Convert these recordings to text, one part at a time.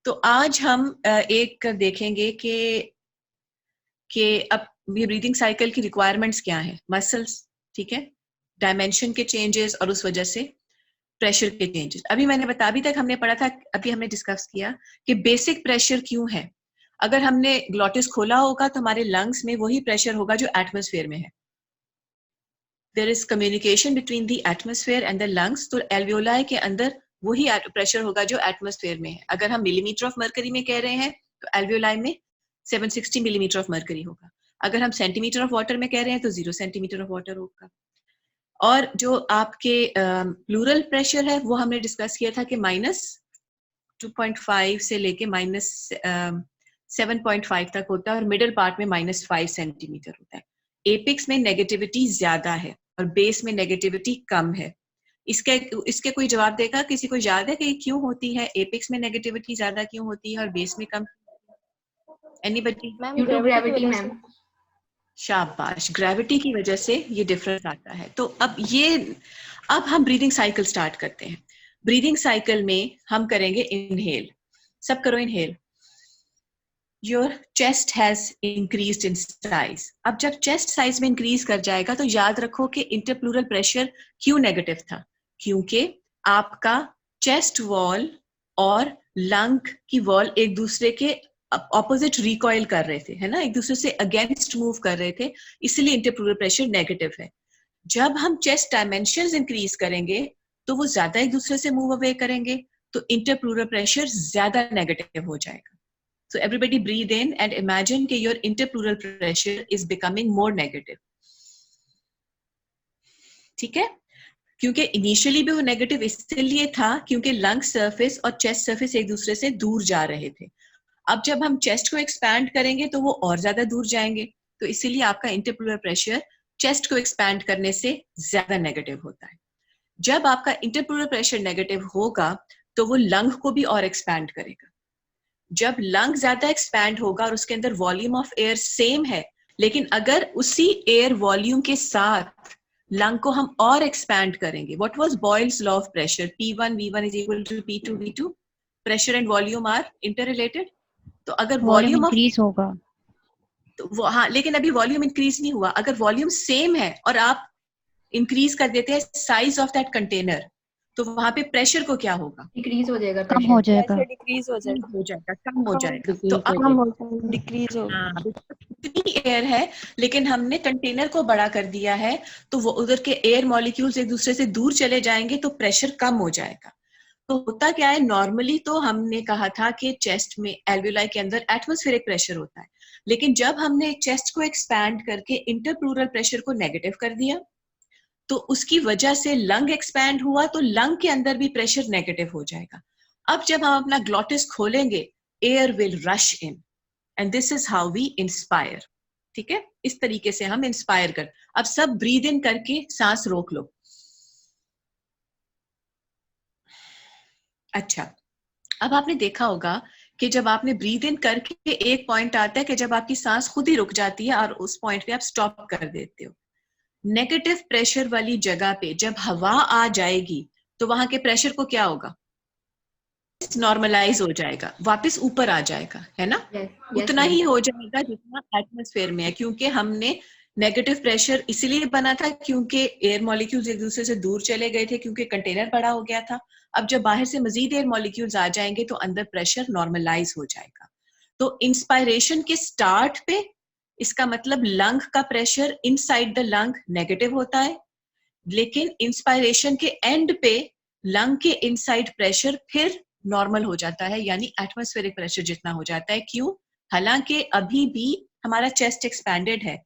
तो आज हम एक देखेंगे कि अब ये ब्रीदिंग साइकिल की रिक्वायरमेंट्स क्या है, मसल्स, ठीक है, डायमेंशन के चेंजेस और उस वजह से प्रेशर के चेंजेस। अभी अभी तक हमने पढ़ा था, अभी हमने डिस्कस किया कि बेसिक प्रेशर क्यों है। अगर हमने ग्लॉटिस खोला होगा तो हमारे लंग्स में वही प्रेशर होगा जो एटमॉस्फेयर में है। There is communication between the atmosphere and the lungs. तो एल्वियोलाई के अंदर वही प्रेशर होगा जो एटमॉस्फेयर में है। अगर हम मिलीमीटर ऑफ मरकरी में कह रहे हैं तो एल्वियोलाई में 760 मिलीमीटर ऑफ मरकरी होगा। अगर हम सेंटीमीटर ऑफ वाटर में कह रहे हैं तो 0 सेंटीमीटर ऑफ वाटर होगा। और जो आपके प्लूरल प्रेशर है वो हमने डिस्कस किया था कि -2.5 से लेके -7.5 तक होता है और मिडिल पार्ट में -5 सेंटीमीटर होता है। एपिक्स में नेगेटिविटी ज्यादा है और बेस में नेगेटिविटी कम है। इसके कोई जवाब देगा? किसी को याद है कि क्यों होती है? एपिक्स में नेगेटिविटी ज्यादा क्यों होती है और बेस में कम? Anybody? Due to gravity ma'am. शाबाश, ग्रेविटी की वजह से ये डिफरेंस आता है। तो अब हम ब्रीदिंग साइकिल स्टार्ट करते हैं। ब्रीदिंग साइकिल में हम करेंगे इनहेल। सब करो inhale. Your chest has increased in size. अब जब चेस्ट साइज में इंक्रीज कर जाएगा तो याद रखो कि इंटरप्लूरल प्रेशर क्यों नेगेटिव था? क्योंकि आपका चेस्ट वॉल और लंग की वॉल एक दूसरे के ऑपोजिट रिकॉइल कर रहे थे, है ना, एक दूसरे से अगेंस्ट मूव कर रहे थे, इसलिए इंटरप्लूरल प्रेशर नेगेटिव है। जब हम चेस्ट डायमेंशंस इंक्रीज करेंगे तो वो ज्यादा एक दूसरे से मूव अवे करेंगे, तो इंटरप्लूरल प्रेशर ज्यादा नेगेटिव हो जाएगा। So everybody breathe in and imagine that your interpleural pressure is becoming more negative. ठीक है? क्योंकि इनिशियली भी वो नेगेटिव इसलिए था क्योंकि लंग सरफेस और चेस्ट सरफेस एक दूसरे से दूर जा रहे थे। अब जब हम चेस्ट को एक्सपैंड करेंगे तो वो और ज्यादा दूर जाएंगे, तो इसीलिए आपका इंटरप्लूरल प्रेशर चेस्ट को एक्सपैंड करने से ज्यादा नेगेटिव होता है। जब आपका इंटरप्लूरल प्रेशर नेगेटिव होगा तो वो लंग को भी और एक्सपैंड करेगा। जब लंग ज्यादा एक्सपैंड होगा और उसके अंदर वॉल्यूम ऑफ एयर सेम है, लेकिन अगर उसी एयर वॉल्यूम के साथ लंग को हम और एक्सपैंड करेंगे, what was Boyle's law of pressure? P1 V1 is equal to P2 V2. Pressure and volume are interrelated. तो अगर वॉल्यूम वॉल्यूम ऑफ इंक्रीज होगा तो हाँ, लेकिन अभी वॉल्यूम इंक्रीज नहीं हुआ। अगर वॉल्यूम सेम है और आप इंक्रीज कर देते हैं साइज ऑफ दैट कंटेनर, तो वहां पे प्रेशर को क्या होगा? डिक्रीज हो जाएगा, कम हो जाएगा डिक्रीज हो जाएगा, कम हो जाएगा। तो अब कम हो जाएगा, डिक्रीज होगा। इतनी एयर है लेकिन हमने कंटेनर को बड़ा कर दिया है, तो वो उधर के एयर मॉलिक्यूल्स एक दूसरे से दूर चले जाएंगे तो प्रेशर कम हो जाएगा। तो होता क्या है, नॉर्मली तो हमने कहा था कि चेस्ट में एल्वियोलाई के अंदर एटमॉस्फेरिक प्रेशर होता है, लेकिन जब हमने चेस्ट को एक्सपैंड करके इंटरप्लूरल प्रेशर को नेगेटिव कर दिया तो उसकी वजह से लंग एक्सपैंड हुआ, तो लंग के अंदर भी प्रेशर नेगेटिव हो जाएगा। अब जब हम अपना ग्लॉटिस खोलेंगे, air will rush in and this is how we inspire. ठीक है, इस तरीके से हम इंस्पायर कर। अब सब ब्रीद इन करके सांस रोक लो। अच्छा, अब आपने देखा होगा कि जब आपने ब्रीद इन करके एक पॉइंट आता है कि जब आपकी सांस खुद ही रुक जाती है और उस पॉइंट पे आप स्टॉप कर देते हो। नेगेटिव प्रेशर वाली जगह पे जब हवा आ जाएगी तो वहां के प्रेशर को क्या होगा? नॉर्मलाइज हो जाएगा, वापस ऊपर आ जाएगा, है ना? उतना ही हो जाएगा जितना एटमॉस्फेयर में है, क्योंकि हमने नेगेटिव प्रेशर इसलिए बना था क्योंकि एयर मॉलिक्यूल्स एक दूसरे से दूर चले गए थे, क्योंकि कंटेनर बड़ा हो गया था। अब जब बाहर से मजीद एयर मॉलिक्यूल्स आ जाएंगे तो अंदर प्रेशर नॉर्मलाइज हो जाएगा। तो इंस्पायरेशन के स्टार्ट पे इसका मतलब लंग का pressure inside the lung negative होता है, लेकिन इंस्पायरेशन के एंड पे लंग के इनसाइड प्रेशर फिर नॉर्मल हो जाता है, यानी एटमॉस्फेरिक प्रेशर जितना हो जाता है। क्यों? हालांकि अभी भी हमारा चेस्ट एक्सपैंडेड है,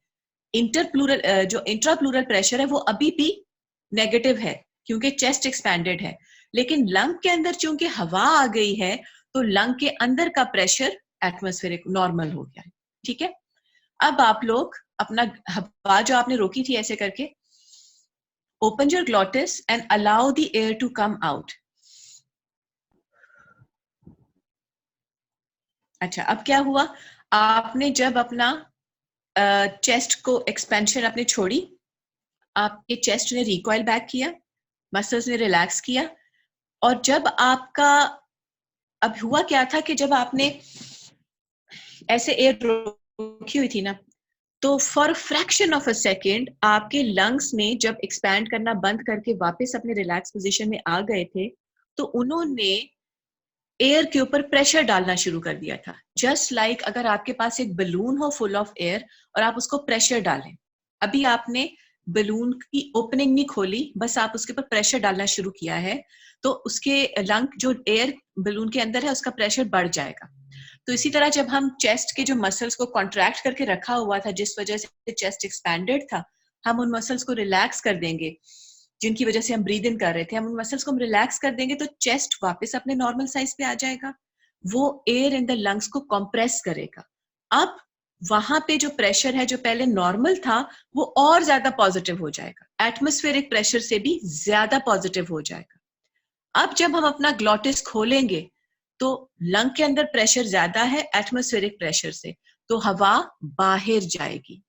इंटरप्लूरल जो इंट्राप्लूरल प्रेशर है वो अभी भी नेगेटिव है क्योंकि चेस्ट एक्सपैंडेड है, लेकिन लंग के अंदर चूंकि हवा आ गई है तो लंग के अंदर का प्रेशर एटमॉस्फेरिक नॉर्मल हो गया है। ठीक है, अब आप लोग अपना हवा जो आपने रोकी थी ऐसे करके, open your glottis and allow the air to come out. अच्छा, अब क्या हुआ? आपने जब अपना चेस्ट को एक्सपेंशन आपने छोड़ी, आपके चेस्ट ने रिकॉइल बैक किया, मसल्स ने रिलैक्स किया, और जब आपका अब हुआ क्या था कि जब आपने ऐसे एयर रोकी हुई थी ना, तो for fraction of a second आपके लंग्स में जब एक्सपैंड करना बंद करके वापस अपने रिलैक्स पोजीशन में आ गए थे, तो उन्होंने एयर के ऊपर प्रेशर डालना शुरू कर दिया था। जस्ट लाइक अगर आपके पास एक बलून हो फुल ऑफ एयर और आप उसको प्रेशर डालें। अभी आपने बलून की ओपनिंग नहीं खोली, बस आप उसके ऊपर प्रेशर डालना शुरू किया है, तो उसके लंग जो एयर बलून के अंदर है उसका प्रेशर बढ़ जाएगा। तो इसी तरह जब हम चेस्ट के जो मसल्स को कॉन्ट्रैक्ट करके रखा हुआ था, जिस वजह से चेस्ट एक्सपैंडेड था, हम उन मसल्स को रिलैक्स कर देंगे, जिनकी वजह से हम ब्रीद इन कर रहे थे, हम उन मसल्स को हम रिलैक्स कर देंगे तो चेस्ट वापस अपने नॉर्मल साइज पे आ जाएगा। वो एयर इन द लंग्स को कंप्रेस करेगा। अब वहां पे जो प्रेशर है जो पहले नॉर्मल था वो और ज्यादा पॉजिटिव हो जाएगा, एटमॉस्फेरिक प्रेशर से भी ज्यादा पॉजिटिव हो जाएगा। अब जब हम अपना ग्लॉटिस खोलेंगे तो लंग के अंदर प्रेशर ज्यादा है एटमॉस्फेरिक प्रेशर से, तो हवा बाहर जाएगी।